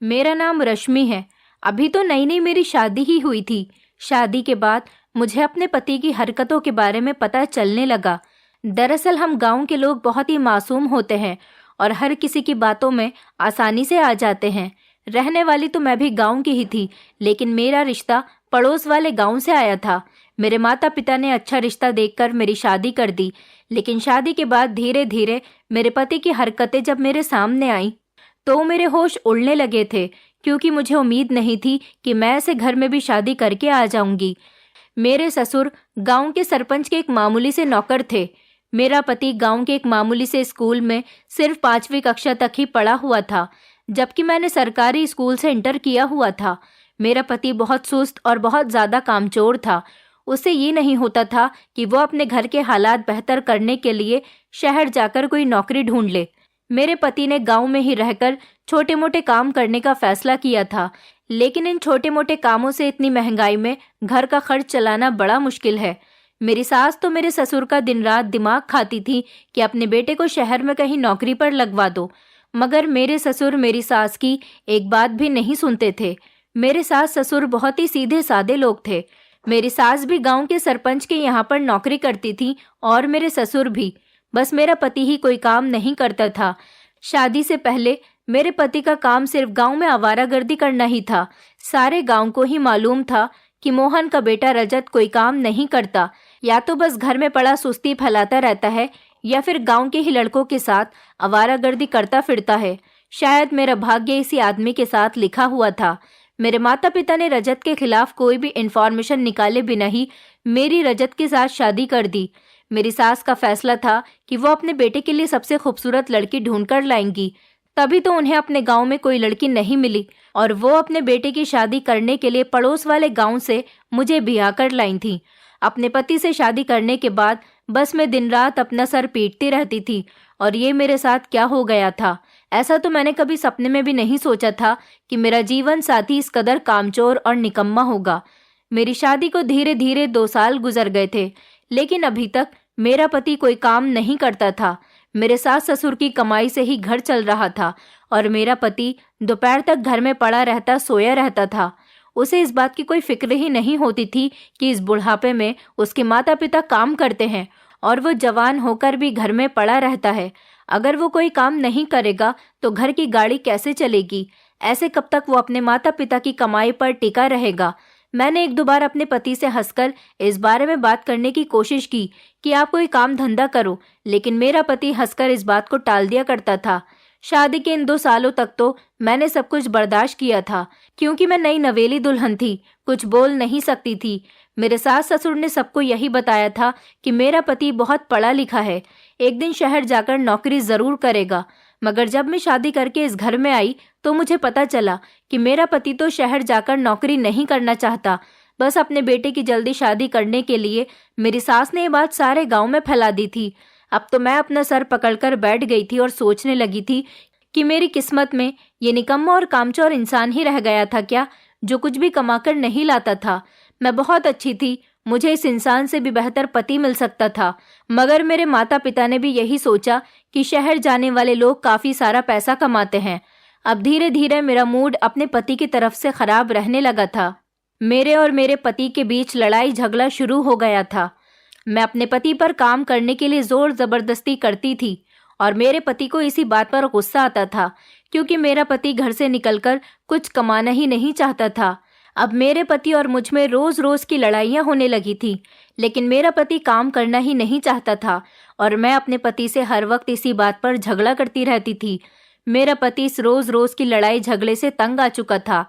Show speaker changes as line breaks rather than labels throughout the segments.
मेरा नाम रश्मि है। अभी तो नई नई मेरी शादी ही हुई थी। शादी के बाद मुझे अपने पति की हरकतों के बारे में पता चलने लगा। दरअसल हम गांव के लोग बहुत ही मासूम होते हैं और हर किसी की बातों में आसानी से आ जाते हैं। रहने वाली तो मैं भी गांव की ही थी, लेकिन मेरा रिश्ता पड़ोस वाले गांव से आया था। मेरे माता पिता ने अच्छा रिश्ता देखकर मेरी शादी कर दी, लेकिन शादी के बाद धीरे धीरे मेरे पति की हरकतें जब मेरे सामने आई तो मेरे होश उड़ने लगे थे, क्योंकि मुझे उम्मीद नहीं थी कि मैं ऐसे घर में भी शादी करके आ जाऊंगी। मेरे ससुर गांव के सरपंच के एक मामूली से नौकर थे। मेरा पति गांव के एक मामूली से स्कूल में सिर्फ 5वीं कक्षा तक ही पढ़ा हुआ था, जबकि मैंने सरकारी स्कूल से इंटर किया हुआ था। मेरा पति बहुत सुस्त और बहुत ज़्यादा कामचोर था। उससे ये नहीं होता था कि वो अपने घर के हालात बेहतर करने के लिए शहर जाकर कोई नौकरी ढूंढ ले। मेरे पति ने गांव में ही रहकर छोटे मोटे काम करने का फैसला किया था, लेकिन इन छोटे मोटे कामों से इतनी महंगाई में घर का खर्च चलाना बड़ा मुश्किल है। मेरी सास तो मेरे ससुर का दिन रात दिमाग खाती थी कि अपने बेटे को शहर में कहीं नौकरी पर लगवा दो, मगर मेरे ससुर मेरी सास की एक बात भी नहीं सुनते थे। मेरे सास ससुर बहुत ही सीधे सादे लोग थे। मेरी सास भी गांव के सरपंच के यहाँ पर नौकरी करती थी और मेरे ससुर भी। बस मेरा पति ही कोई काम नहीं करता था। शादी से पहले मेरे पति का काम सिर्फ गांव में आवारागर्दी करना ही था। सारे गांव को ही मालूम था कि मोहन का बेटा रजत कोई काम नहीं करता, या तो बस घर में पड़ा सुस्ती फैलाता रहता है या फिर गांव के ही लड़कों के साथ आवारागर्दी करता फिरता है। शायद मेरा भाग्य इसी आदमी के साथ लिखा हुआ था। मेरे माता पिता ने रजत के खिलाफ कोई भी इंफॉर्मेशन निकाले बिना ही मेरी रजत के साथ शादी कर दी। मेरी सास का फैसला था कि वो अपने बेटे के लिए सबसे खूबसूरत लड़की ढूंढ कर लाएंगी। तभी तो उन्हें अपने गांव में कोई लड़की नहीं मिली और वो अपने बेटे की शादी करने के लिए पड़ोस वाले गांव से मुझे ब्याह कर लाई थी। अपने पति से शादी करने के बाद बस मैं दिन रात अपना सर पीटती रहती थी। और ये मेरे साथ क्या हो गया था, ऐसा तो मैंने कभी सपने में भी नहीं सोचा था कि मेरा जीवन साथी इस कदर कामचोर और निकम्मा होगा। मेरी शादी को धीरे धीरे 2 साल गुजर गए थे, लेकिन अभी तक मेरा पति कोई काम नहीं करता था। मेरे सास ससुर की कमाई से ही घर चल रहा था और मेरा पति दोपहर तक घर में पड़ा रहता, सोया रहता था। उसे इस बात की कोई फिक्र ही नहीं होती थी कि इस बुढ़ापे में उसके माता पिता काम करते हैं और वो जवान होकर भी घर में पड़ा रहता है। अगर वो कोई काम नहीं करेगा तो घर की गाड़ी कैसे चलेगी? ऐसे कब तक वो अपने माता पिता की कमाई पर टिका रहेगा? मैंने 1-2 बार अपने पति से हंसकर इस बारे में बात करने की कोशिश की कि आप कोई काम धंधा करो, लेकिन मेरा पति हंसकर इस बात को टाल दिया करता था। शादी के इन 2 सालों तक तो मैंने सब कुछ बर्दाश्त किया था, क्योंकि मैं नई नवेली दुल्हन थी, कुछ बोल नहीं सकती थी। मेरे सास ससुर ने सबको यही बताया था कि मेरा पति बहुत पढ़ा लिखा है, एक दिन शहर जाकर नौकरी जरूर करेगा। मगर जब मैं शादी करके इस घर में आई तो मुझे पता चला कि मेरा पति तो शहर जाकर नौकरी नहीं करना चाहता। बस अपने बेटे की जल्दी शादी करने के लिए मेरी सास ने ये बात सारे गांव में फैला दी थी। अब तो मैं अपना सर पकड़कर बैठ गई थी और सोचने लगी थी कि मेरी किस्मत में ये निकम्मा और कामचोर इंसान ही रह गया था क्या, जो कुछ भी कमाकर नहीं लाता था। मैं बहुत अच्छी थी, मुझे इस इंसान से भी बेहतर पति मिल सकता था। मगर मेरे माता पिता ने भी यही सोचा कि शहर जाने वाले लोग काफी सारा पैसा कमाते हैं। अब धीरे धीरे मेरा मूड अपने पति की तरफ से खराब रहने लगा था। मेरे और मेरे पति के बीच लड़ाई झगड़ा शुरू हो गया था। मैं अपने पति पर काम करने के लिए जोर जबरदस्ती करती थी और मेरे पति को इसी बात पर गुस्सा आता था, क्योंकि मेरा पति घर से निकलकर कुछ कमाना ही नहीं चाहता था। अब मेरे पति और मुझ में रोज रोज की लड़ाइयाँ होने लगी थी, लेकिन मेरा पति काम करना ही नहीं चाहता था और मैं अपने पति से हर वक्त इसी बात पर झगड़ा करती रहती थी। मेरा पति इस रोज रोज की लड़ाई झगड़े से तंग आ चुका था।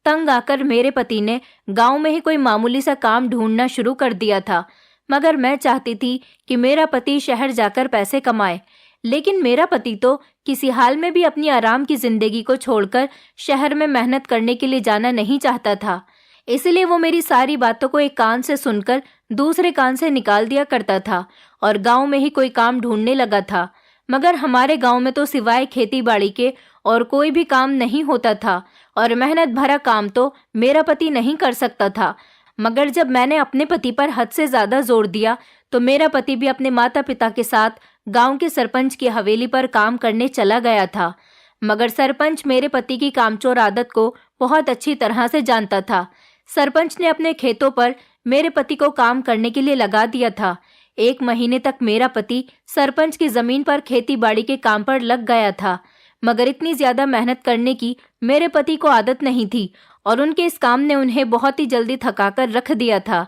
तंग आकर मेरे पति ने गांव में ही कोई मामूली सा काम ढूंढना शुरू कर दिया था। मगर मैं चाहती थी कि मेरा पति शहर जाकर पैसे कमाए, लेकिन मेरा पति तो किसी हाल में भी अपनी आराम की जिंदगी को छोड़कर शहर में मेहनत करने के लिए जाना नहीं चाहता था। इसलिए वो मेरी सारी बातों को एक कान से सुनकर दूसरे कान से निकाल दिया करता था और गांव में ही कोई काम ढूंढने लगा था। मगर हमारे गांव में तो सिवाय खेती बाड़ी के और कोई भी काम नहीं होता था और मेहनत भरा काम तो मेरा पति नहीं कर सकता था। मगर जब मैंने अपने पति पर हद से ज्यादा जोर दिया तो मेरा पति भी अपने माता पिता के साथ गांव के सरपंच की हवेली पर काम करने चला गया था। मगर सरपंच मेरे पति की कामचोर आदत को बहुत अच्छी तरह से जानता था। सरपंच ने अपने खेतों पर मेरे पति को काम करने के लिए लगा दिया था। 1 महीने तक मेरा पति सरपंच की जमीन पर खेती बाड़ी के काम पर लग गया था, मगर इतनी ज्यादा मेहनत करने की मेरे पति को आदत नहीं थी और उनके इस काम ने उन्हें बहुत ही जल्दी थकाकर रख दिया था।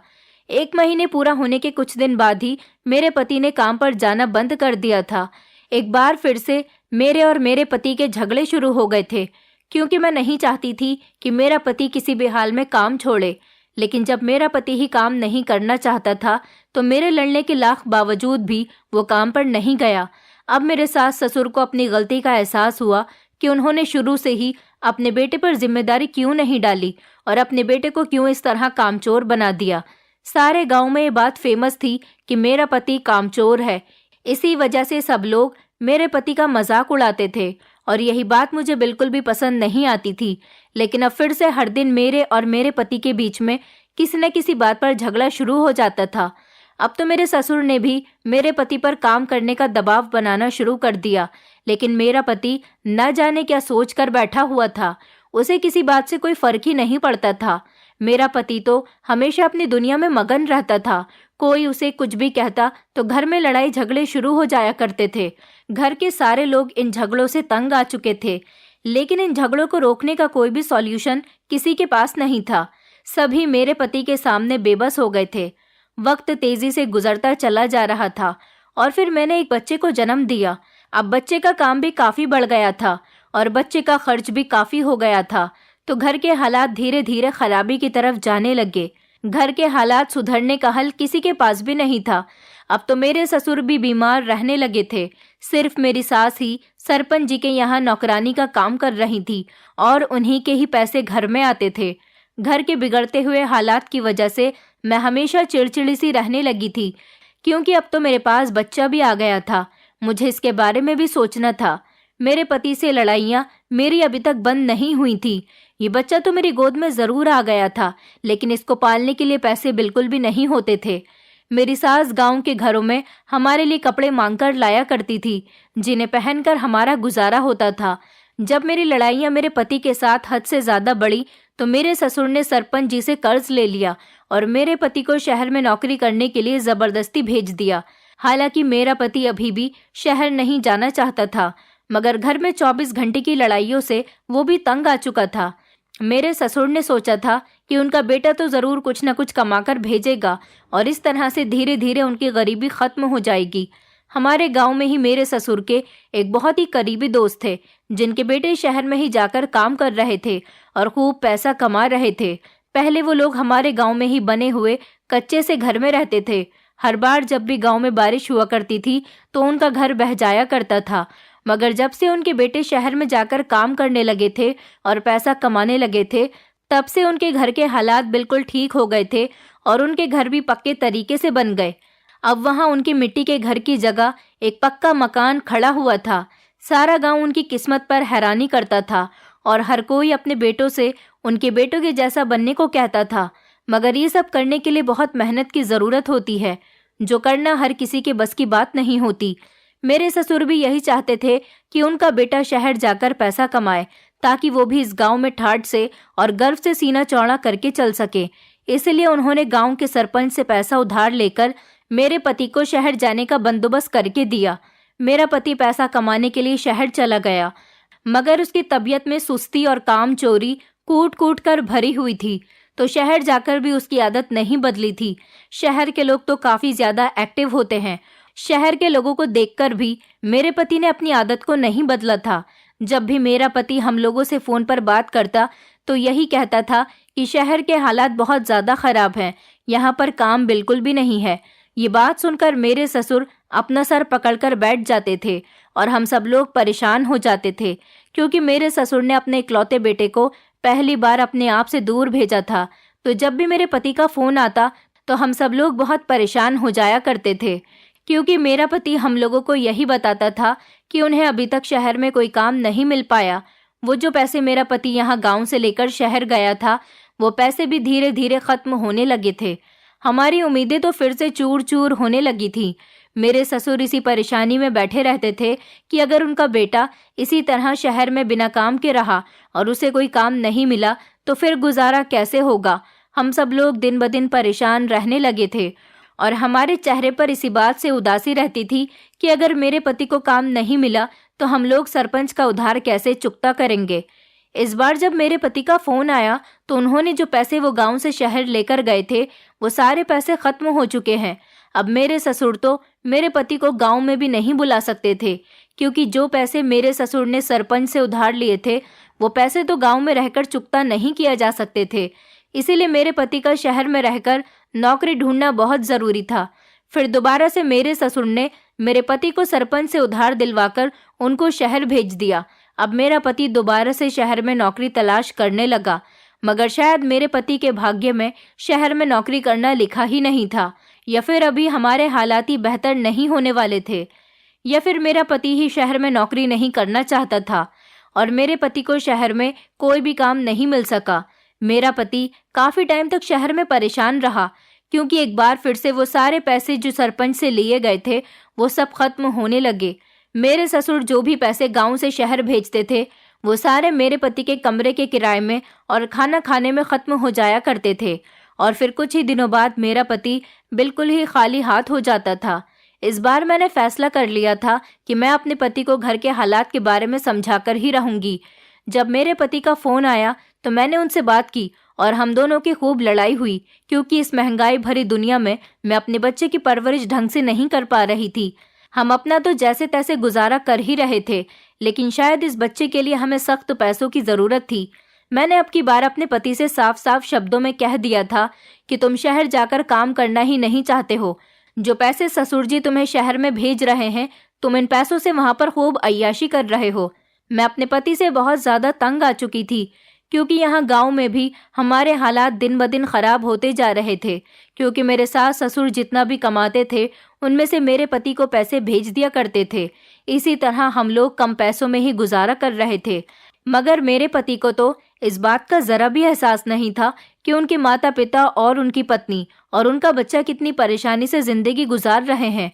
1 महीने पूरा होने के कुछ दिन बाद ही मेरे पति ने काम पर जाना बंद कर दिया था। एक बार फिर से मेरे और मेरे पति के झगड़े शुरू हो गए थे, क्योंकि मैं नहीं चाहती थी कि मेरा पति किसी भी हाल में काम छोड़े। लेकिन जब मेरा पति ही काम नहीं करना चाहता था तो मेरे लड़ने के लाख बावजूद भी वो काम पर नहीं गया। अब मेरे सास ससुर को अपनी गलती का एहसास हुआ कि उन्होंने शुरू से ही अपने बेटे पर जिम्मेदारी क्यों नहीं डाली और अपने बेटे को क्यों इस तरह कामचोर बना दिया। सारे गांव में ये बात फेमस थी कि मेरा पति कामचोर है। इसी वजह से सब लोग मेरे पति का मजाक उड़ाते थे और यही बात मुझे बिल्कुल भी पसंद नहीं आती थी। लेकिन अब फिर से हर दिन मेरे और मेरे पति के बीच में किसी न किसी बात पर झगड़ा शुरू हो जाता था। अब तो मेरे ससुर ने भी मेरे पति पर काम करने का दबाव बनाना शुरू कर दिया, लेकिन मेरा पति न जाने क्या सोच कर बैठा हुआ था। उसे किसी बात से कोई फर्क ही नहीं पड़ता था। मेरा पति तो हमेशा अपनी दुनिया में मगन रहता था। कोई उसे कुछ भी कहता तो घर में लड़ाई झगड़े शुरू हो जाया करते थे। घर के सारे लोग इन झगड़ों से तंग आ चुके थे, लेकिन इन झगड़ों को रोकने का कोई भी सॉल्यूशन किसी के पास नहीं था। सभी मेरे पति के सामने बेबस हो गए थे। वक्त तेजी से गुजरता चला जा रहा था और फिर मैंने एक बच्चे को जन्म दिया। अब बच्चे का काम भी काफी बढ़ गया था और बच्चे का खर्च भी काफी हो गया था, तो घर के हालात धीरे धीरे खराबी की तरफ जाने लगे। घर के हालात सुधरने का हल किसी के पास भी नहीं था। अब तो मेरे ससुर भी बीमार रहने लगे थे। सिर्फ मेरी सास ही सरपंच जी के यहाँ नौकरानी का काम कर रही थी और उन्हीं के ही पैसे घर में आते थे। घर के बिगड़ते हुए हालात की वजह से मैं हमेशा चिड़चिड़ी सी रहने लगी थी, क्योंकि अब तो मेरे पास बच्चा भी आ गया था। मुझे इसके बारे में भी सोचना था। मेरे पति से लड़ाइयाँ मेरी अभी तक बंद नहीं हुई थी। ये बच्चा तो मेरी गोद में जरूर आ गया था, लेकिन इसको पालने के लिए पैसे बिल्कुल भी नहीं होते थे। मेरी सास गांव के घरों में हमारे लिए कपड़े मांगकर लाया करती थी, जिन्हें पहनकर हमारा गुजारा होता था। जब मेरी लड़ाइयाँ मेरे पति के साथ हद से ज्यादा बढ़ी तो मेरे ससुर ने सरपंच जी से कर्ज ले लिया और मेरे पति को शहर में नौकरी करने के लिए जबरदस्ती भेज दिया। हालांकि मेरा पति अभी भी शहर नहीं जाना चाहता था, मगर घर में 24 घंटे की लड़ाइयों से वो भी तंग आ चुका था। मेरे ससुर ने सोचा था कि उनका बेटा तो जरूर कुछ न कुछ कमाकर भेजेगा और इस तरह से धीरे धीरे उनकी गरीबी खत्म हो जाएगी। हमारे गांव में ही मेरे ससुर के एक बहुत ही करीबी दोस्त थे, जिनके बेटे शहर में ही जाकर काम कर रहे थे और खूब पैसा कमा रहे थे। पहले वो लोग हमारे गांव में ही बने हुए कच्चे से घर में रहते थे। हर बार जब भी गांव में बारिश हुआ करती थी तो उनका घर बह जाया करता था, मगर जब से उनके बेटे शहर में जाकर काम करने लगे थे और पैसा कमाने लगे थे, तब से उनके घर के हालात बिल्कुल ठीक हो गए थे और उनके घर भी पक्के तरीके से बन गए। अब वहां उनकी मिट्टी के घर की जगह एक पक्का मकान खड़ा हुआ था। सारा गांव उनकी किस्मत पर हैरानी करता था और हर कोई अपने बेटों से उनके बेटों के जैसा बनने को कहता था, मगर ये सब करने के लिए बहुत मेहनत की जरूरत होती है, जो करना हर किसी के बस की बात नहीं होती। मेरे ससुर भी यही चाहते थे कि उनका बेटा शहर जाकर पैसा कमाए, ताकि वो भी इस गांव में ठाठ से और गर्व से सीना चौड़ा करके चल सके। इसलिए उन्होंने गांव के सरपंच से पैसा उधार लेकर मेरे पति को शहर जाने का बंदोबस्त करके दिया। मेरा पति पैसा कमाने के लिए शहर चला गया, मगर उसकी तबीयत में सुस्ती और काम चोरी कूट कूट कर भरी हुई थी, तो शहर जाकर भी उसकी आदत नहीं बदली थी। शहर के लोग तो काफी ज्यादा एक्टिव होते हैं। शहर के लोगों को देखकर भी मेरे पति ने अपनी आदत को नहीं बदला था। जब भी मेरा पति हम लोगों से फोन पर बात करता तो यही कहता था कि शहर के हालात बहुत ज्यादा खराब हैं, यहाँ पर काम बिल्कुल भी नहीं है। ये बात सुनकर मेरे ससुर अपना सर पकड़कर बैठ जाते थे और हम सब लोग परेशान हो जाते थे, क्योंकि मेरे ससुर ने अपने इकलौते बेटे को पहली बार अपने आप से दूर भेजा था। तो जब भी मेरे पति का फोन आता तो हम सब लोग बहुत परेशान हो जाया करते थे, क्योंकि मेरा पति हम लोगों को यही बताता था कि उन्हें अभी तक शहर में कोई काम नहीं मिल पाया। वो जो पैसे मेरा पति यहाँ गांव से लेकर शहर गया था, वो पैसे भी धीरे धीरे खत्म होने लगे थे। हमारी उम्मीदें तो फिर से चूर चूर होने लगी थी। मेरे ससुर इसी परेशानी में बैठे रहते थे कि अगर उनका बेटा इसी तरह शहर में बिना काम के रहा और उसे कोई काम नहीं मिला तो फिर गुजारा कैसे होगा। हम सब लोग दिन ब दिन परेशान रहने लगे थे और हमारे चेहरे पर इसी बात से उदासी रहती थी कि अगर मेरे पति को काम नहीं मिला तो हम लोग सरपंच का उधार कैसे चुकता करेंगे। इस बार जब मेरे पति का फोन आया तो उन्होंने जो पैसे वो गांव से शहर लेकर गए थे वो सारे पैसे खत्म हो चुके हैं। अब मेरे ससुर तो मेरे पति को गांव में भी नहीं बुला सकते थे, क्योंकि जो पैसे मेरे ससुर ने सरपंच से उधार लिए थे वो पैसे तो गांव में रहकर चुकता नहीं किया जा सकते थे। इसीलिए मेरे पति का शहर में रहकर नौकरी ढूंढना बहुत जरूरी था। फिर दोबारा से मेरे ससुर ने मेरे पति को सरपंच से उधार दिलवाकर उनको शहर भेज दिया। अब मेरा पति दोबारा से शहर में नौकरी तलाश करने लगा, मगर शायद मेरे पति के भाग्य में शहर में नौकरी करना लिखा ही नहीं था, या फिर अभी हमारे हालात ही बेहतर नहीं होने वाले थे, या फिर मेरा पति ही शहर में नौकरी नहीं करना चाहता था और मेरे पति को शहर में कोई भी काम नहीं मिल सका। मेरा पति काफी टाइम तक शहर में परेशान रहा, क्योंकि एक बार फिर से वो सारे पैसे जो सरपंच से लिए गए थे वो सब खत्म होने लगे। मेरे ससुर जो भी पैसे गांव से शहर भेजते थे वो सारे मेरे पति के कमरे के किराए में और खाना खाने में खत्म हो जाया करते थे और फिर कुछ ही दिनों बाद मेरा पति बिल्कुल ही खाली हाथ हो जाता था। इस बार मैंने फैसला कर लिया था कि मैं अपने पति को घर के हालात के बारे में समझाकर ही रहूंगी। जब मेरे पति का फोन आया तो मैंने उनसे बात की और हम दोनों की खूब लड़ाई हुई, क्योंकि इस महंगाई भरी दुनिया में मैं अपने बच्चे की परवरिश ढंग से नहीं कर पा रही थी। हम अपना तो जैसे तैसे गुजारा कर ही रहे थे, लेकिन शायद इस बच्चे के लिए हमें सख्त पैसों की जरूरत थी। मैंने अब की बार अपने पति से साफ साफ शब्दों में कह दिया था कि तुम शहर जाकर काम करना ही नहीं चाहते हो। जो पैसे ससुर जी तुम्हें शहर में भेज रहे हैं, तुम इन पैसों से वहां पर खूब अय्याशी कर रहे हो। मैं अपने पति से बहुत ज्यादा तंग आ चुकी थी, क्योंकि यहाँ गांव में भी हमारे हालात दिन ब दिन खराब होते जा रहे थे, क्योंकि मेरे सास ससुर जितना भी कमाते थे उनमें से मेरे पति को पैसे भेज दिया करते थे। इसी तरह हम लोग कम पैसों में ही गुजारा कर रहे थे, मगर मेरे पति को तो इस बात का जरा भी एहसास नहीं था कि उनके माता पिता और उनकी पत्नी और उनका बच्चा कितनी परेशानी से जिंदगी गुजार रहे हैं।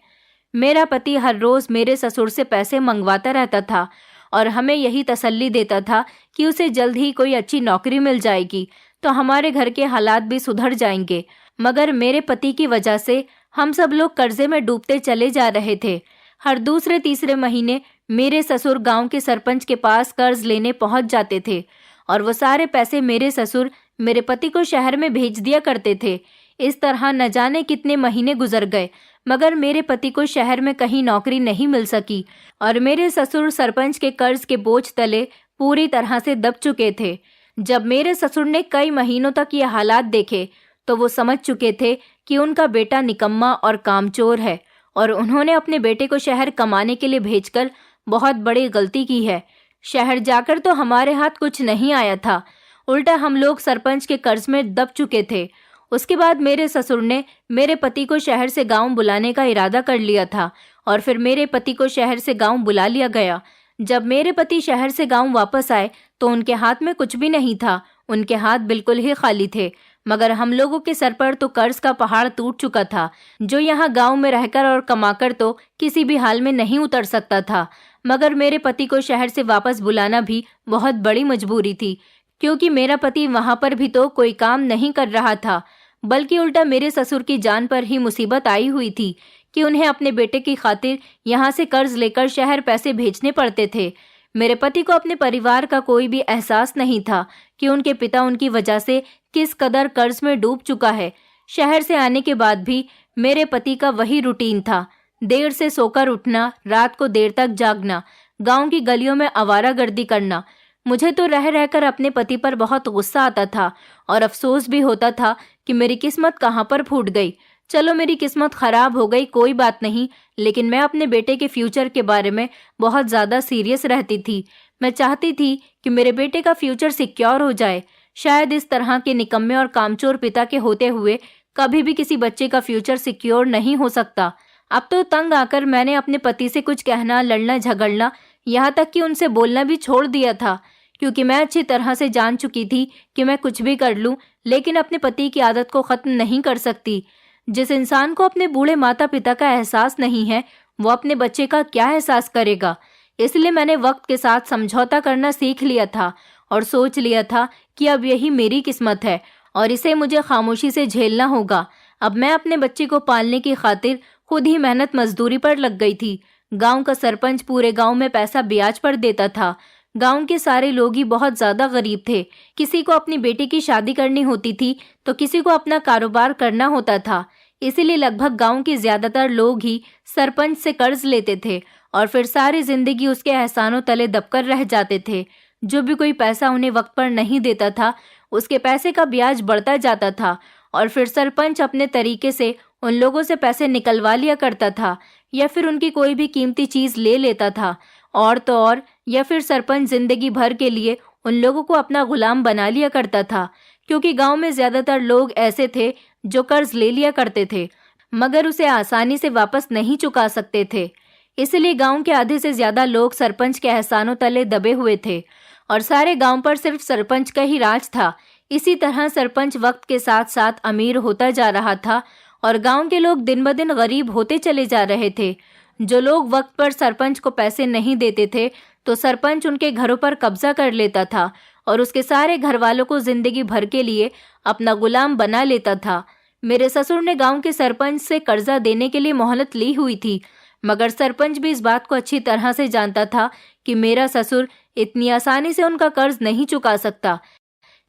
मेरा पति हर रोज मेरे ससुर से पैसे मंगवाता रहता था और हमें यही तसल्ली देता था कि उसे जल्द ही कोई अच्छी नौकरी मिल जाएगी तो हमारे घर के हालात भी सुधर जाएंगे। मगर मेरे पति की वजह से हम सब लोग कर्जे में डूबते चले जा रहे थे। हर दूसरे तीसरे महीने मेरे ससुर गांव के सरपंच के पास कर्ज लेने पहुंच जाते थे और वो सारे पैसे मेरे ससुर मेरे पति को शहर में भेज दिया करते थे। इस तरह न जाने कितने महीने गुजर गए, मगर मेरे पति को शहर में कहीं नौकरी नहीं मिल सकी और मेरे ससुर सरपंच के कर्ज के बोझ तले पूरी तरह से दब चुके थे। जब मेरे ससुर ने कई महीनों तक ये हालात देखे तो वो समझ चुके थे कि उनका बेटा निकम्मा और कामचोर है और उन्होंने अपने बेटे को शहर कमाने के लिए भेजकर बहुत बड़ी गलती की है। शहर जाकर तो हमारे हाथ कुछ नहीं आया था, उल्टा हम लोग सरपंच के कर्ज में दब चुके थे। उसके बाद मेरे ससुर ने मेरे पति को शहर से गांव बुलाने का इरादा कर लिया था और फिर मेरे पति को शहर से गांव बुला लिया गया। जब मेरे पति शहर से गांव वापस आए तो उनके हाथ में कुछ भी नहीं था, उनके हाथ बिल्कुल ही खाली थे। मगर हम लोगों के सर पर तो कर्ज का पहाड़ टूट चुका था, जो यहाँ गांव में रहकर और कमाकर तो किसी भी हाल में नहीं उतर सकता था। मगर मेरे पति को शहर से वापस बुलाना भी बहुत बड़ी मजबूरी थी, क्योंकि मेरा पति वहां पर भी तो कोई काम नहीं कर रहा था, बल्कि उल्टा मेरे ससुर की जान पर ही मुसीबत आई हुई थी कि उन्हें अपने बेटे की खातिर यहाँ से कर्ज लेकर शहर पैसे भेजने पड़ते थे। मेरे पति को अपने परिवार का कोई भी एहसास नहीं था कि उनके पिता उनकी वजह से किस कदर कर्ज में डूब चुका है। शहर से आने के बाद भी मेरे पति का वही रूटीन था, देर से सोकर उठना, रात को देर तक जागना, गांव की गलियों में आवारागर्दी करना। मुझे तो रह रहकर अपने पति पर बहुत गुस्सा आता था और अफसोस भी होता था कि मेरी किस्मत कहाँ पर फूट गई। चलो मेरी किस्मत खराब हो गई, कोई बात नहीं, लेकिन मैं अपने बेटे के फ्यूचर के बारे में बहुत ज़्यादा सीरियस रहती थी। मैं चाहती थी कि मेरे बेटे का फ्यूचर सिक्योर हो जाए। शायद इस तरह के निकम्मे और कामचोर पिता के होते हुए कभी भी किसी बच्चे का फ्यूचर सिक्योर नहीं हो सकता। अब तो तंग आकर मैंने अपने पति से कुछ कहना, लड़ना, झगड़ना, यहाँ तक कि उनसे बोलना भी छोड़ दिया था, क्योंकि मैं अच्छी तरह से जान चुकी थी कि मैं कुछ भी कर लूँ लेकिन अपने पति की आदत को ख़त्म नहीं कर सकती। जिस इंसान को अपने बूढ़े माता पिता का एहसास नहीं है, वो अपने बच्चे का क्या एहसास करेगा। इसलिए मैंने वक्त के साथ समझौता करना सीख लिया था और सोच लिया था कि अब यही मेरी किस्मत है और इसे मुझे खामोशी से झेलना होगा। अब मैं अपने बच्चे को पालने की खातिर खुद ही मेहनत मजदूरी पर लग गई थी। गांव का सरपंच पूरे गांव में पैसा ब्याज पर देता था। गांव के सारे लोग ही बहुत ज्यादा गरीब थे। किसी को अपनी बेटी की शादी करनी होती थी तो किसी को अपना कारोबार करना होता था। इसीलिए लगभग गांव के ज्यादातर लोग ही सरपंच से कर्ज लेते थे और फिर सारी जिंदगी उसके एहसानों तले दबकर रह जाते थे। जो भी कोई पैसा उन्हें वक्त पर नहीं देता था, उसके पैसे का ब्याज बढ़ता जाता था और फिर सरपंच अपने तरीके से उन लोगों से पैसे निकलवा लिया करता था या फिर उनकी कोई भी कीमती चीज ले लेता था। और तो और, या फिर सरपंच जिंदगी भर के लिए उन लोगों को अपना गुलाम बना लिया करता था, क्योंकि गांव में ज्यादातर लोग ऐसे थे जो कर्ज ले लिया करते थे मगर उसे आसानी से वापस नहीं चुका सकते थे। इसलिए गांव के आधे से ज्यादा लोग सरपंच के एहसानों तले दबे हुए थे और सारे गांव पर सिर्फ सरपंच का ही राज था। इसी तरह सरपंच वक्त के साथ साथ अमीर होता जा रहा था और गांव के लोग दिन ब दिन गरीब होते चले जा रहे थे। जो लोग वक्त पर सरपंच को पैसे नहीं देते थे तो सरपंच उनके घरों पर कब्जा कर लेता था और उसके सारे घर वालों को जिंदगी भर के लिए अपना गुलाम बना लेता था। मेरे ससुर ने गांव के सरपंच से कर्जा देने के लिए मोहलत ली हुई थी, मगर सरपंच भी इस बात को अच्छी तरह से जानता था कि मेरा ससुर इतनी आसानी से उनका कर्ज नहीं चुका सकता।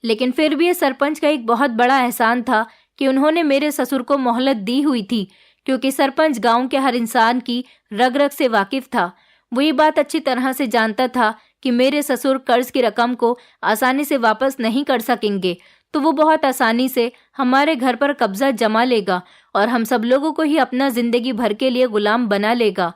लेकिन फिर भी ये सरपंच का एक बहुत बड़ा एहसान था कि उन्होंने मेरे ससुर को मोहलत दी हुई थी, क्योंकि सरपंच गांव के हर इंसान की रग रग से वाकिफ था। वो ये बात अच्छी तरह से जानता था कि मेरे ससुर कर्ज की रकम को आसानी से वापस नहीं कर सकेंगे, तो वो बहुत आसानी से हमारे घर पर कब्जा जमा लेगा और हम सब लोगों को ही अपना जिंदगी भर के लिए गुलाम बना लेगा।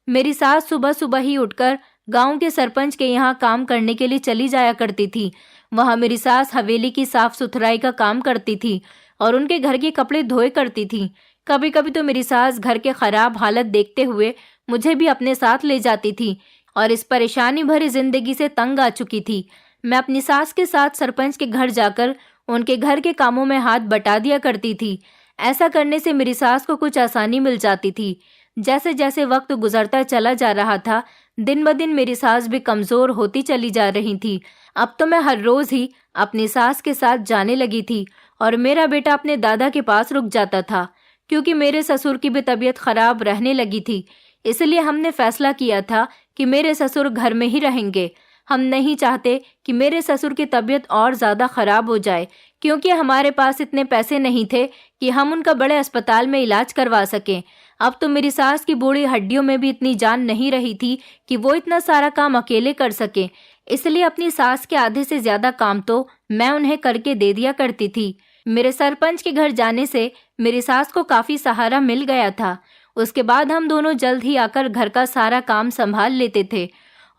मेरी सास सुबह सुबह ही उठकर गांव के सरपंच के यहाँ काम करने के लिए चली जाया करती थी। वहाँ मेरी सास हवेली की साफ सुथराई का काम करती थी और उनके घर के कपड़े धोए करती थी। कभी कभी तो मेरी सास घर के खराब हालत देखते हुए मुझे भी अपने साथ ले जाती थी और इस परेशानी भरी जिंदगी से तंग आ चुकी थी। मैं अपनी सास के साथ सरपंच के घर जाकर उनके घर के कामों में हाथ बटा दिया करती थी। ऐसा करने से मेरी सास को कुछ आसानी मिल जाती थी। जैसे जैसे वक्त गुजरता चला जा रहा था, दिन ब दिन मेरी सास भी कमजोर होती चली जा रही थी। अब तो मैं हर रोज ही अपनी सास के साथ जाने लगी थी और मेरा बेटा अपने दादा के पास रुक जाता था, क्योंकि मेरे ससुर की भी तबीयत खराब रहने लगी थी। इसलिए हमने फैसला किया था कि मेरे ससुर घर में ही रहेंगे। हम नहीं चाहते कि मेरे ससुर की तबीयत और ज़्यादा ख़राब हो जाए, क्योंकि हमारे पास इतने पैसे नहीं थे कि हम उनका बड़े अस्पताल में इलाज करवा सकें। अब तो मेरी सास की बूढ़ी हड्डियों में भी इतनी जान नहीं रही थी कि वो इतना सारा काम अकेले कर सके। इसलिए अपनी सास के आधे से ज़्यादा काम तो मैं उन्हें करके दे दिया करती थी। मेरे सरपंच के घर जाने से मेरी सास को काफ़ी सहारा मिल गया था। उसके बाद हम दोनों जल्द ही आकर घर का सारा काम संभाल लेते थे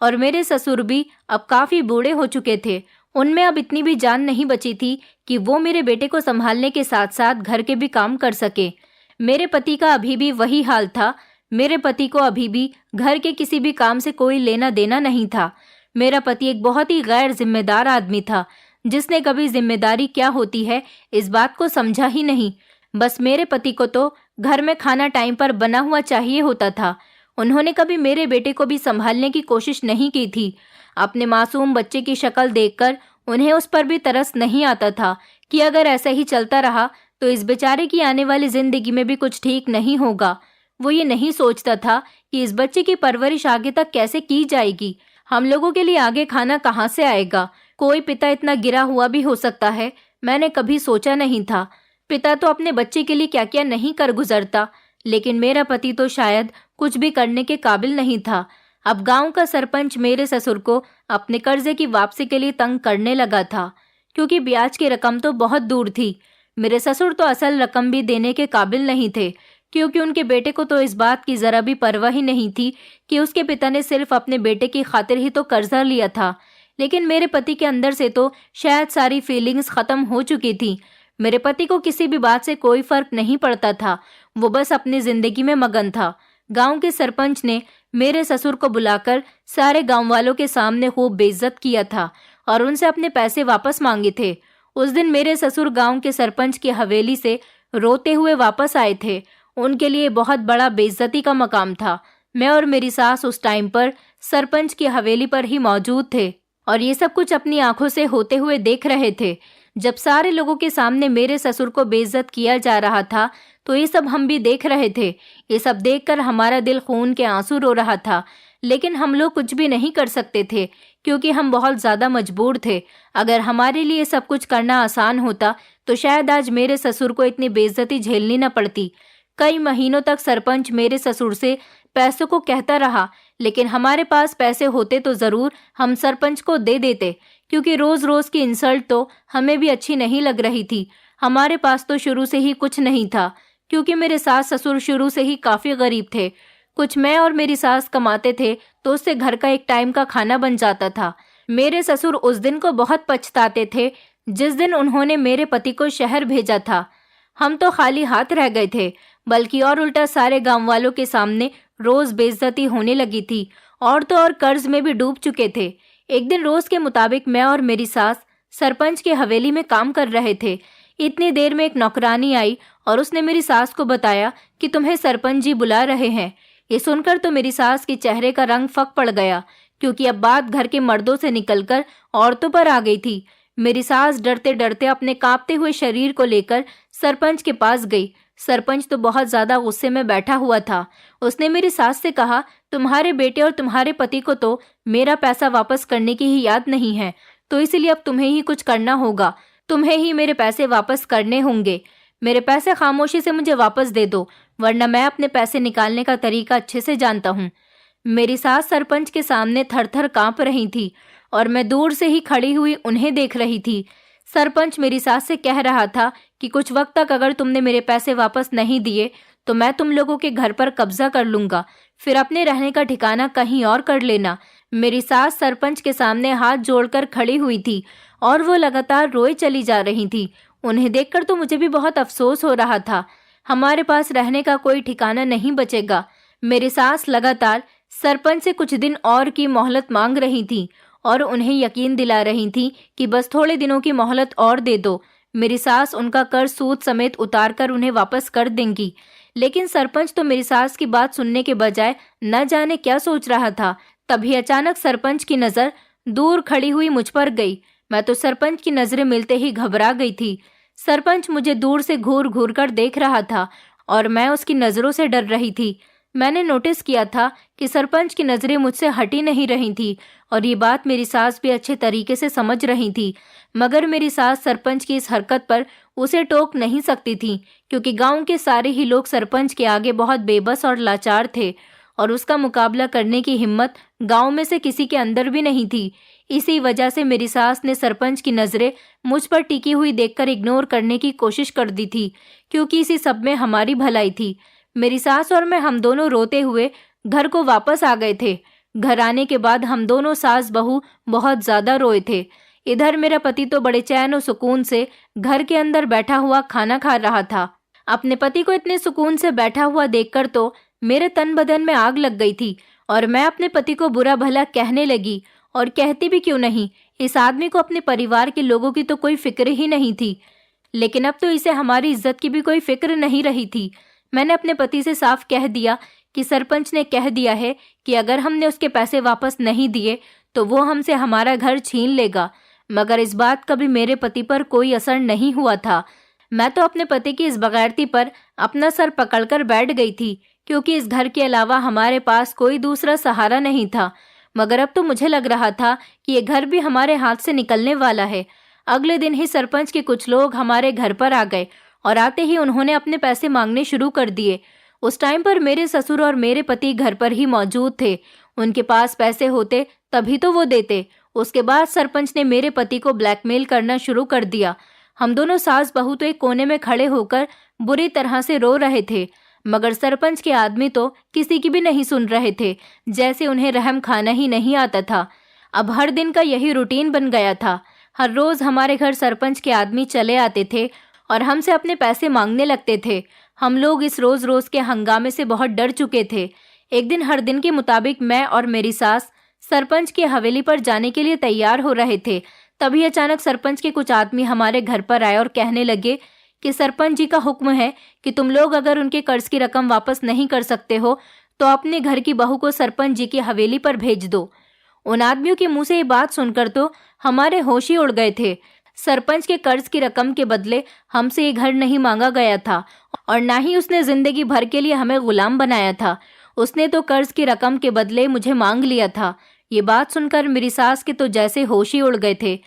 और मेरे ससुर भी अब काफ़ी बूढ़े हो चुके थे। उनमें अब इतनी भी जान नहीं बची थी कि वो मेरे बेटे को संभालने के साथ साथ घर के भी काम कर सके। मेरे पति का अभी भी वही हाल था। मेरे पति को अभी भी घर के किसी भी काम से कोई लेना देना नहीं था। मेरा पति एक बहुत ही गैर जिम्मेदार आदमी था, जिसने कभी जिम्मेदारी क्या होती है इस बात को समझा ही नहीं। बस मेरे पति को तो घर में खाना टाइम पर बना हुआ चाहिए होता था। उन्होंने कभी मेरे बेटे को भी संभालने की कोशिश नहीं की थी। अपने मासूम बच्चे की शक्ल देखकर उन्हें उस पर भी तरस नहीं आता था कि अगर ऐसा ही चलता रहा तो इस बेचारे की आने वाली जिंदगी में भी कुछ ठीक नहीं होगा। वो ये नहीं सोचता था कि इस बच्चे की परवरिश आगे तक कैसे की जाएगी। हम लोगों के लिए आगे खाना कहाँ से आएगा। कोई पिता इतना गिरा हुआ भी हो सकता है, मैंने कभी सोचा नहीं था। पिता तो अपने बच्चे के लिए क्या क्या नहीं कर गुजरता, लेकिन मेरा पति तो शायद कुछ भी करने के काबिल नहीं था। अब गांव का सरपंच मेरे ससुर को अपने कर्जे की वापसी के लिए तंग करने लगा था, क्योंकि ब्याज की रकम तो बहुत दूर थी। मेरे ससुर तो असल रकम भी देने के काबिल नहीं थे, क्योंकि उनके बेटे को तो इस बात की जरा भी परवाह ही नहीं थी कि उसके पिता ने सिर्फ अपने बेटे की खातिर ही तो कर्जा लिया था। लेकिन मेरे पति के अंदर से तो शायद सारी फीलिंग्स खत्म हो चुकी थी। मेरे पति को किसी भी बात से कोई फर्क नहीं पड़ता था, वो बस अपनी जिंदगी में मगन था। गांव के सरपंच ने मेरे ससुर को बुलाकर सारे गांव वालों के सामने खूब बेइज्जत किया था और उनसे अपने पैसे वापस मांगे थे। उस दिन मेरे ससुर गांव के सरपंच की हवेली से रोते हुए वापस आए थे। उनके लिए बहुत बड़ा बेइज्जती का मकाम था। मैं और मेरी सास उस टाइम पर सरपंच की हवेली पर ही मौजूद थे और ये सब कुछ अपनी आंखों से होते हुए देख रहे थे। जब सारे लोगों के सामने मेरे ससुर को बेइज्जत किया जा रहा था तो ये सब हम भी देख रहे थे। ये सब देखकर हमारा दिल खून के आंसू रो रहा था, लेकिन हम लोग कुछ भी नहीं कर सकते थे क्योंकि हम बहुत ज्यादा मजबूर थे। अगर हमारे लिए सब कुछ करना आसान होता तो शायद आज मेरे ससुर को इतनी बेइज्जती झेलनी न पड़ती। कई महीनों तक सरपंच मेरे ससुर से पैसों को कहता रहा, लेकिन हमारे पास पैसे होते तो जरूर हम सरपंच को दे देते, क्योंकि रोज रोज की इंसल्ट तो हमें भी अच्छी नहीं लग रही थी। हमारे पास तो शुरू से ही कुछ नहीं था, क्योंकि मेरे सास ससुर शुरू से ही काफी गरीब थे। कुछ मैं और मेरी सास कमाते थे तो उससे घर का एक टाइम का खाना बन जाता था। मेरे ससुर उस दिन को बहुत पछताते थे जिस दिन उन्होंने मेरे पति को शहर भेजा था। हम तो खाली हाथ रह गए थे, बल्कि और उल्टा सारे गांव वालों के सामने रोज बेइज्जती होने लगी थी और तो और कर्ज में भी डूब चुके थे। एक दिन रोज के मुताबिक मैं और मेरी सास सरपंच की हवेली में काम कर रहे थे। इतनी देर में एक नौकरानी आई और उसने मेरी सास को बताया कि तुम्हें सरपंच जी बुला रहे हैं। ये सुनकर तो मेरी सास के चेहरे का रंग फक पड़ गया, क्योंकि अब बात घर के मर्दों से निकलकर औरतों पर आ गई थी। मेरी सास डरते डरते अपने कांपते हुए शरीर को लेकर सरपंच के पास गई। सरपंच तो बहुत ज्यादा गुस्से में बैठा हुआ था। उसने मेरी सास से कहा, तुम्हारे बेटे और तुम्हारे पति को तो मेरा पैसा वापस करने की ही याद नहीं है, तो इसलिए अब तुम्हें ही कुछ करना होगा। तुम्हें ही मेरे पैसे वापस करने होंगे। मेरे पैसे खामोशी से मुझे वापस दे दो, वरना मैं अपने पैसे निकालने का तरीका अच्छे से जानता हूँ। मेरी सास सरपंच के सामने थर थर कांप रही थी और मैं दूर से ही खड़ी हुई उन्हें देख रही थी। सरपंच मेरी सास से कह रहा था कि कुछ वक्त तक अगर तुमने मेरे पैसे वापस नहीं दिए तो मैं तुम लोगों के घर पर कब्जा कर लूंगा, फिर अपने रहने का ठिकाना कहीं और कर लेना। मेरी सास सरपंच के सामने हाथ जोड़कर खड़ी हुई थी और वो लगातार रोए चली जा रही थी। उन्हें देखकर तो मुझे भी बहुत अफसोस हो रहा था। हमारे पास रहने का कोई ठिकाना नहीं बचेगा। मेरी सास लगातार सरपंच से कुछ दिन और की मोहलत मांग रही थी और उन्हें यकीन दिला रही थी कि बस थोड़े दिनों की मोहलत और दे दो। मेरी सास उनका कर्ज सूद समेत उतार कर उन्हें वापस कर देंगी। लेकिन सरपंच तो मेरी सास की बात सुनने के बजाय न जाने क्या सोच रहा था। तभी अचानक सरपंच की नजर दूर खड़ी हुई मुझ पर गई। मैं तो सरपंच की नजरें मिलते ही घबरा गई थी। सरपंच मुझे दूर से घूर घूर कर देख रहा था और मैं उसकी नजरों से डर रही थी। मैंने नोटिस किया था कि सरपंच की नजरें मुझसे हटी नहीं रही थी और ये बात मेरी सास भी अच्छे तरीके से समझ रही थी, मगर मेरी सास सरपंच की इस हरकत पर उसे टोक नहीं सकती थी, क्योंकि गांव के सारे ही लोग सरपंच के आगे बहुत बेबस और लाचार थे और उसका मुकाबला करने की हिम्मत गांव में से किसी के अंदर भी नहीं थी। इसी वजह से मेरी सास ने सरपंच की नजरें मुझ पर टिकी हुई देखकर इग्नोर करने की कोशिश कर दी थी, क्योंकि इसी सब में हमारी भलाई थी। मेरी सास और मैं हम दोनों रोते हुए घर को वापस आ गए थे। घर आने के बाद हम दोनों सास बहू बहुत ज्यादा रोए थे। इधर मेरा पति तो बड़े चैन और सुकून से घर के अंदर बैठा हुआ खाना खा रहा था। अपने पति को इतने सुकून से बैठा हुआ देखकर तो मेरे तन बदन में आग लग गई थी और मैं अपने पति को बुरा भला कहने लगी। और कहती भी क्यों नहीं, इस आदमी को अपने परिवार के लोगों की तो कोई फिक्र ही नहीं थी। लेकिन अब तो इसे हमारी इज्जत की भी कोई फिक्र नहीं रही थी। मैंने अपने पति से साफ कह दिया कि सरपंच ने कह दिया है कि अगर हमने उसके पैसे वापस नहीं दिए तो वो हमसे हमारा घर छीन लेगा। मगर इस बात का भी मेरे पति पर कोई असर नहीं हुआ था। मैं तो अपने पति की इस बगैरती पर अपना सर पकड़कर बैठ गई थी, क्योंकि इस घर के अलावा हमारे पास कोई दूसरा सहारा नहीं था। मगर अब तो मुझे लग रहा था कि ये घर भी हमारे हाथ से निकलने वाला है। अगले दिन ही सरपंच के कुछ लोग हमारे घर पर आ गए और आते ही उन्होंने अपने पैसे मांगने शुरू कर दिए। उस टाइम पर मेरे ससुर और मेरे पति घर पर ही मौजूद थे। उनके पास पैसे होते तभी तो वो देते। उसके बाद सरपंच ने मेरे पति को ब्लैकमेल करना शुरू कर दिया। हम दोनों सास बहू तो एक कोने में खड़े होकर बुरी तरह से रो रहे थे, मगर सरपंच के आदमी तो किसी की भी नहीं सुन रहे थे, जैसे उन्हें रहम खाना ही नहीं आता था। अब हर दिन का यही रूटीन बन गया था। हर रोज हमारे घर सरपंच के आदमी चले आते थे और हमसे अपने पैसे मांगने लगते थे। हम लोग इस रोज रोज के हंगामे से बहुत डर चुके थे। एक दिन हर दिन के मुताबिक मैं और मेरी सास सरपंच की हवेली पर जाने के लिए तैयार हो रहे थे। तभी अचानक सरपंच के कुछ आदमी हमारे घर पर आए और कहने लगे कि सरपंच जी का हुक्म है कि तुम लोग अगर उनके कर्ज की रकम वापस नहीं कर सकते हो तो अपने घर की बहू को सरपंच जी की हवेली पर भेज दो। उन आदमियों के मुंह से ये बात सुनकर तो हमारे होश ही उड़ गए थे। सरपंच के कर्ज की रकम के बदले हमसे ये घर नहीं मांगा गया था और ना ही उसने जिंदगी भर के लिए हमें गुलाम बनाया था। उसने तो कर्ज की रकम के बदले मुझे मांग लिया था। ये बात सुनकर मेरी सास के तो जैसे होश ही उड़ गए थे।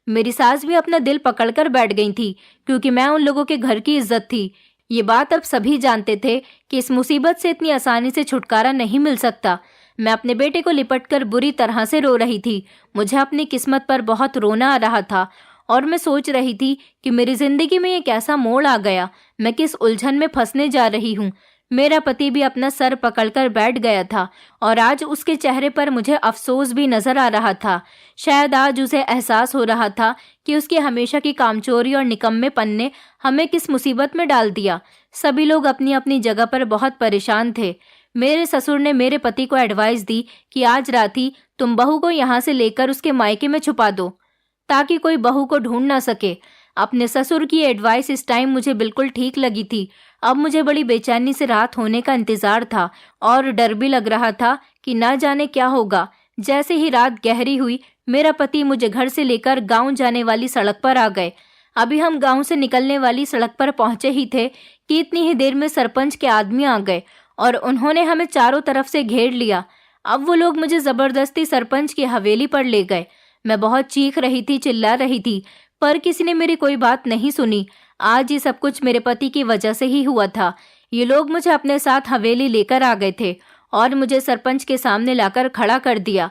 मेरी सास भी अपना दिल पकड़कर बैठ गई थी, क्योंकि मैं उन लोगों के घर की इज्जत थी। ये बात अब सभी जानते थे कि इस मुसीबत से इतनी आसानी से छुटकारा नहीं मिल सकता। मैं अपने बेटे को लिपटकर बुरी तरह से रो रही थी। मुझे अपनी किस्मत पर बहुत रोना आ रहा था और मैं सोच रही थी कि मेरी जिंदगी में ये कैसा मोड़ आ गया, मैं किस उलझन में फंसने जा रही हूँ। मेरा पति भी अपना सर पकड़कर बैठ गया था और आज उसके चेहरे पर मुझे अफसोस भी नजर आ रहा था। शायद आज उसे एहसास हो रहा था कि उसकी हमेशा की कामचोरी और निकम्मेपन ने हमें किस मुसीबत में डाल दिया। सभी लोग अपनी अपनी जगह पर बहुत परेशान थे। मेरे ससुर ने मेरे पति को एडवाइस दी कि आज रात ही तुम बहू को यहाँ से लेकर उसके मायके में छुपा दो, ताकि कोई बहू को ढूंढ ना सके। अपने ससुर की एडवाइस इस टाइम मुझे बिल्कुल ठीक लगी थी। अब मुझे बड़ी बेचैनी से रात होने का इंतजार था और डर भी लग रहा था कि ना जाने क्या होगा। जैसे ही रात गहरी हुई, मेरा पति मुझे घर से लेकर गांव जाने वाली सड़क पर आ गए। अभी हम गांव से निकलने वाली सड़क पर पहुंचे ही थे कि इतनी ही देर में सरपंच के आदमी आ गए और उन्होंने हमें चारों तरफ से घेर लिया। अब वो लोग मुझे जबरदस्ती सरपंच की हवेली पर ले गए। मैं बहुत चीख रही थी, चिल्ला रही थी, पर किसी ने मेरी कोई बात नहीं सुनी। आज ये सब कुछ मेरे पति की वजह से ही हुआ था। ये लोग मुझे अपने साथ हवेली लेकर आ गए थे और मुझे सरपंच के सामने लाकर खड़ा कर दिया।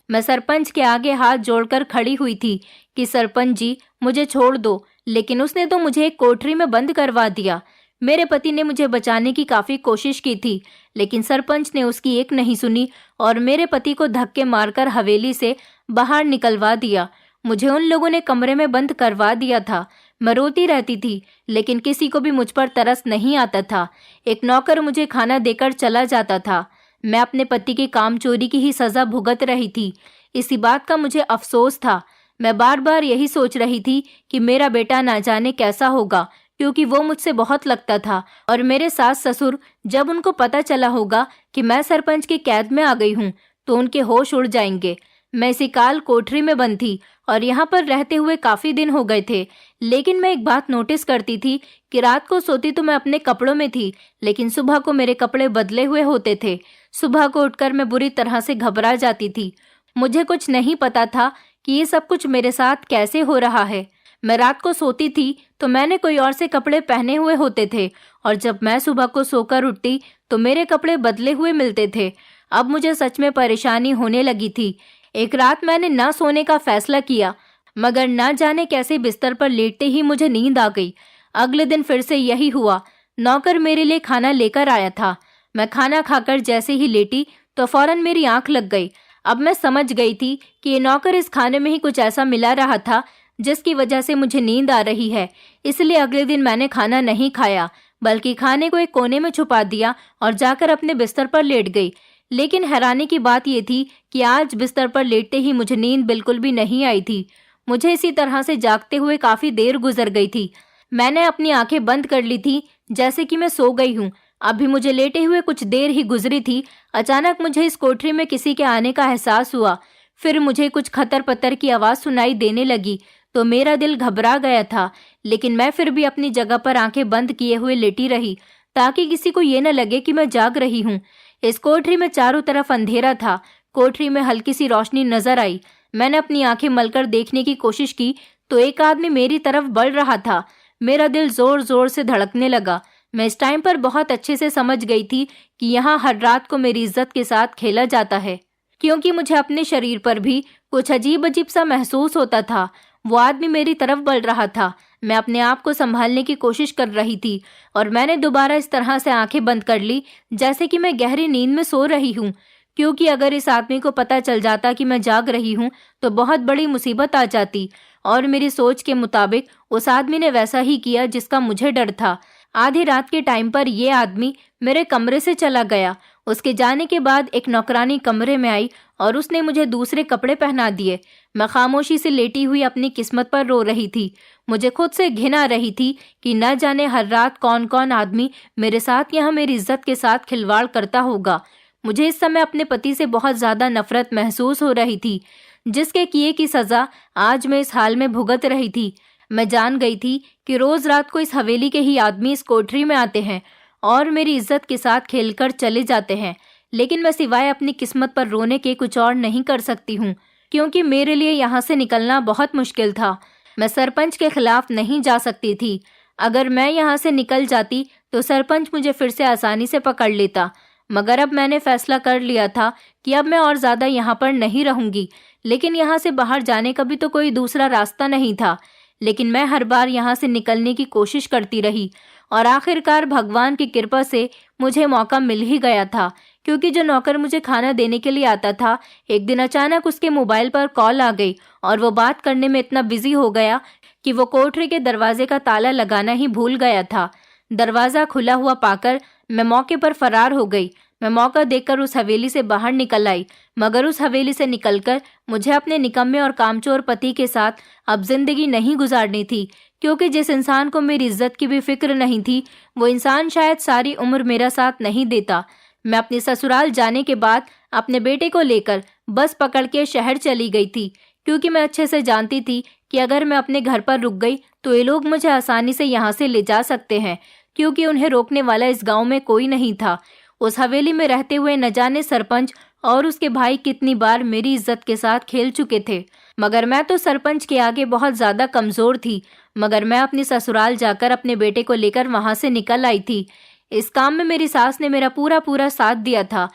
मैं सरपंच के आगे हाथ जोड़कर खड़ी हुई थी कि सरपंच जी मुझे छोड़ दो, लेकिन उसने तो मुझे एक कोठरी में बंद करवा दिया। मेरे पति ने मुझे बचाने की काफी कोशिश की थी, लेकिन सरपंच ने उसकी एक नहीं सुनी और मेरे पति को धक्के मारकर हवेली से बाहर निकलवा दिया। मुझे उन लोगों ने कमरे में बंद करवा दिया था। मैं रोती रहती थी, लेकिन किसी को भी मुझ पर तरस नहीं आता था। एक नौकर मुझे खाना देकर चला जाता था। मैं अपने पति की कामचोरी की ही सजा भुगत रही थी। इसी बात का मुझे अफसोस था। मैं बार बार यही सोच रही थी कि मेरा बेटा ना जाने कैसा होगा, क्योंकि वो मुझसे बहुत लगता था और मेरे सास ससुर जब उनको पता चला होगा कि मैं सरपंच की कैद में आ गई हूँ तो उनके होश उड़ जाएंगे। मैं इसी काल कोठरी में बंद थी और यहाँ पर रहते हुए काफी दिन हो गए थे, लेकिन मैं एक बात नोटिस करती थी कि रात को सोती तो मैं अपने कपड़ों में थी, लेकिन सुबह को मेरे कपड़े बदले हुए होते थे। सुबह को उठकर मैं बुरी तरह से घबरा जाती थी। मुझे कुछ नहीं पता था कि ये सब कुछ मेरे साथ कैसे हो रहा है। मैं रात को सोती थी तो मैंने कोई और से कपड़े पहने हुए होते थे और जब मैं सुबह को सोकर उठती तो मेरे कपड़े बदले हुए मिलते थे। अब मुझे सच में परेशानी होने लगी थी। एक रात मैंने ना सोने का फैसला किया, मगर ना जाने कैसे बिस्तर पर लेटते ही मुझे नींद आ गई। अगले दिन फिर से यही हुआ। नौकर मेरे लिए खाना लेकर आया था। मैं खाना खाकर जैसे ही लेटी तो फौरन मेरी आंख लग गई। अब मैं समझ गई थी कि ये नौकर इस खाने में ही कुछ ऐसा मिला रहा था जिसकी वजह से मुझे नींद आ रही है। इसलिए अगले दिन मैंने खाना नहीं खाया, बल्कि खाने को एक कोने में छुपा दिया और जाकर अपने बिस्तर पर लेट गई। लेकिन हैरानी की बात यह थी कि आज बिस्तर पर लेटते ही मुझे नींद बिल्कुल भी नहीं आई थी। मुझे इसी तरह से जागते हुए काफी देर गुजर गई थी। मैंने अपनी आंखें बंद कर ली थी जैसे कि मैं सो गई हूँ। अभी मुझे लेटे हुए कुछ देर ही गुजरी थी। अचानक मुझे इस कोठरी में किसी के आने का एहसास हुआ। फिर मुझे कुछ खतर पतर की आवाज सुनाई देने लगी तो मेरा दिल घबरा गया था, लेकिन मैं फिर भी अपनी जगह पर आंखें बंद किए हुए लेटी रही ताकि किसी को ये न लगे कि मैं जाग रही हूँ। इस कोठरी में चारों तरफ अंधेरा था। कोठरी में हल्की सी रोशनी नजर आई। मैंने अपनी आंखें मलकर देखने की कोशिश की तो एक आदमी मेरी तरफ बढ़ रहा था। मेरा दिल जोर जोर से धड़कने लगा। मैं इस टाइम पर बहुत अच्छे से समझ गई थी कि यहाँ हर रात को मेरी इज्जत के साथ खेला जाता है, क्योंकि मुझे अपने शरीर पर भी कुछ अजीब अजीब सा महसूस होता था। वो आदमी मेरी तरफ बढ़ रहा था। मैं अपने आप को संभालने की कोशिश कर रही थी और मैंने दोबारा इस तरह से आंखें बंद कर ली जैसे कि मैं गहरी नींद में सो रही हूँ, क्योंकि अगर इस आदमी को पता चल जाता कि मैं जाग रही हूँ तो बहुत बड़ी मुसीबत आ जाती। और मेरी सोच के मुताबिक उस आदमी ने वैसा ही किया जिसका मुझे डर था। आधी रात के टाइम पर यह आदमी मेरे कमरे से चला गया। उसके जाने के बाद एक नौकरानी कमरे में आई और उसने मुझे दूसरे कपड़े पहना दिए। मैं खामोशी से लेटी हुई अपनी किस्मत पर रो रही थी। मुझे खुद से घिन आ रही थी कि न जाने हर रात कौन कौन आदमी मेरे साथ यहाँ मेरी इज्जत के साथ खिलवाड़ करता होगा। मुझे इस समय अपने पति से बहुत ज्यादा नफरत महसूस हो रही थी, जिसके किए की सजा आज मैं इस हाल में भुगत रही थी। मैं जान गई थी कि रोज रात को इस हवेली के ही आदमी इस कोठरी में आते हैं और मेरी इज्जत के साथ खेलकर चले जाते हैं, लेकिन मैं सिवाय अपनी किस्मत पर रोने के कुछ और नहीं कर सकती हूँ, क्योंकि मेरे लिए यहाँ से निकलना बहुत मुश्किल था। मैं सरपंच के खिलाफ नहीं जा सकती थी। अगर मैं यहाँ से निकल जाती तो सरपंच मुझे फिर से आसानी से पकड़ लेता, मगर अब मैंने फैसला कर लिया था कि अब मैं और ज़्यादा यहाँ पर नहीं रहूँगी। लेकिन यहाँ से बाहर जाने का भी तो कोई दूसरा रास्ता नहीं था। लेकिन मैं हर बार यहाँ से निकलने की कोशिश करती रही और आखिरकार भगवान की कृपा से मुझे मौका मिल ही गया था, क्योंकि जो नौकर मुझे खाना देने के लिए आता था, एक दिन अचानक उसके मोबाइल पर कॉल आ गई और वो बात करने में इतना बिजी हो गया कि वो कोठरी के दरवाजे का ताला लगाना ही भूल गया था। दरवाज़ा खुला हुआ पाकर मैं मौके पर फरार हो गई। मैं मौका देखकर उस हवेली से बाहर निकल आई, मगर उस हवेली से निकलकर मुझे अपने निकम्मे और कामचोर पति के साथ अब जिंदगी नहीं गुजारनी थी, क्योंकि जिस इंसान को मेरी इज्जत की भी फिक्र नहीं थी, वो इंसान शायद सारी उम्र मेरा साथ नहीं देता। मैं अपने ससुराल जाने के बाद अपने बेटे को लेकर बस पकड़ के शहर चली गई थी, क्योंकि मैं अच्छे से जानती थी कि अगर मैं अपने घर पर रुक गई तो ये लोग मुझे आसानी से यहाँ से ले जा सकते हैं, क्योंकि उन्हें रोकने वाला इस गाँव में कोई नहीं था। उस हवेली में रहते हुए न जाने सरपंच और उसके भाई कितनी बार मेरी इज्जत के साथ खेल चुके थे, मगर मैं तो सरपंच के आगे बहुत ज्यादा कमजोर थी। मगर मैं अपनी ससुराल जाकर अपने बेटे को लेकर वहां से निकल आई थी। इस काम में मेरी सास ने मेरा पूरा साथ दिया था,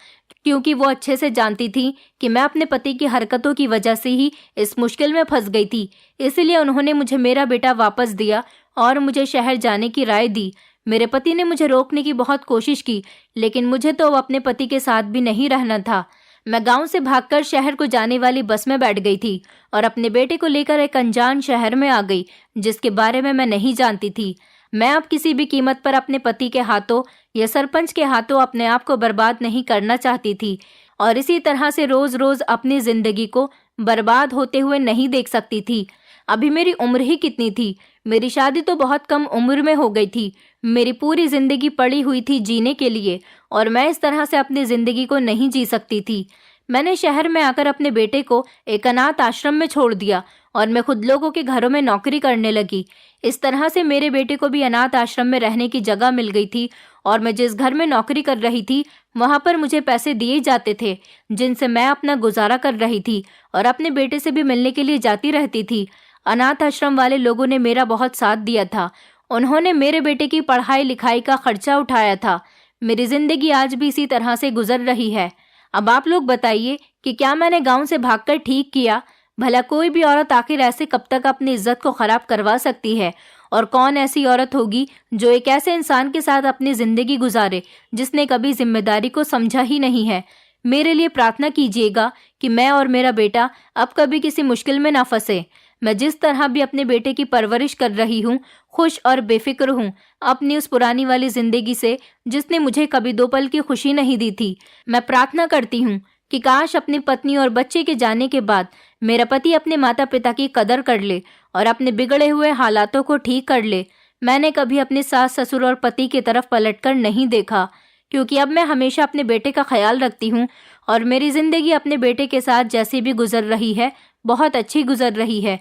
क्योंकि वो अच्छे से जानती थी कि मैं अपने पति की हरकतों की वजह से ही इस मुश्किल में फंस गई थी। इसलिए उन्होंने मुझे मेरा बेटा वापस दिया और मुझे शहर जाने की राय दी। मेरे पति ने मुझे रोकने की बहुत कोशिश की, लेकिन मुझे तो अपने पति के साथ भी नहीं रहना था। मैं गांव से भागकर शहर को जाने वाली बस में बैठ गई थी और अपने बेटे को लेकर एक अनजान शहर में आ गई, जिसके बारे में मैं नहीं जानती थी। मैं अब किसी भी कीमत पर अपने पति के हाथों या सरपंच के हाथों अपने आप को बर्बाद नहीं करना चाहती थी, और इसी तरह से रोज रोज अपनी जिंदगी को बर्बाद होते हुए नहीं देख सकती थी। अभी मेरी उम्र ही कितनी थी, मेरी शादी तो बहुत कम उम्र में हो गई थी। मेरी पूरी जिंदगी पड़ी हुई थी जीने के लिए, और मैं इस तरह से अपनी जिंदगी को नहीं जी सकती थी। मैंने शहर में आकर अपने बेटे को एक अनाथ आश्रम में छोड़ दिया और मैं खुद लोगों के घरों में नौकरी करने लगी। इस तरह से मेरे बेटे को भी अनाथ आश्रम में रहने की जगह मिल गई थी, और मैं जिस घर में नौकरी कर रही थी वहां पर मुझे पैसे दिए जाते थे, जिनसे मैं अपना गुजारा कर रही थी और अपने बेटे से भी मिलने के लिए जाती रहती थी। अनाथ आश्रम वाले लोगों ने मेरा बहुत साथ दिया था। उन्होंने मेरे बेटे की पढ़ाई लिखाई का खर्चा उठाया था। मेरी जिंदगी आज भी इसी तरह से गुजर रही है। अब आप लोग बताइए कि क्या मैंने गांव से भागकर ठीक किया? भला कोई भी औरत आखिर ऐसे कब तक अपनी इज्जत को खराब करवा सकती है? और कौन ऐसी औरत होगी जो एक ऐसे इंसान के साथ अपनी जिंदगी गुजारे जिसने कभी जिम्मेदारी को समझा ही नहीं है? मेरे लिए प्रार्थना कीजिएगा कि मैं और मेरा बेटा अब कभी किसी मुश्किल में ना फंसे। मैं जिस तरह भी अपने बेटे की परवरिश कर रही हूँ, खुश और बेफिक्र हूँ अपनी उस पुरानी वाली जिंदगी से, जिसने मुझे कभी 2 पल की खुशी नहीं दी थी। मैं प्रार्थना करती हूँ कि काश अपनी पत्नी और बच्चे के जाने के बाद मेरा पति अपने माता पिता की कदर कर ले और अपने बिगड़े हुए हालातों को ठीक कर ले। मैंने कभी अपने सास ससुर और पति की तरफ पलटकर नहीं देखा, क्योंकि अब मैं हमेशा अपने बेटे का ख्याल रखती हूँ और मेरी जिंदगी अपने बेटे के साथ जैसी भी गुजर रही है, बहुत अच्छी गुजर रही है।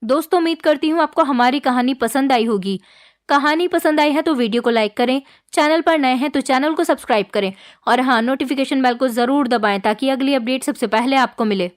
दोस्तों, उम्मीद करती हूँ आपको हमारी कहानी पसंद आई होगी। कहानी पसंद आई है तो वीडियो को लाइक करें, चैनल पर नए हैं तो चैनल को सब्सक्राइब करें, और हाँ, नोटिफिकेशन बेल को ज़रूर दबाएं ताकि अगली अपडेट सबसे पहले आपको मिले।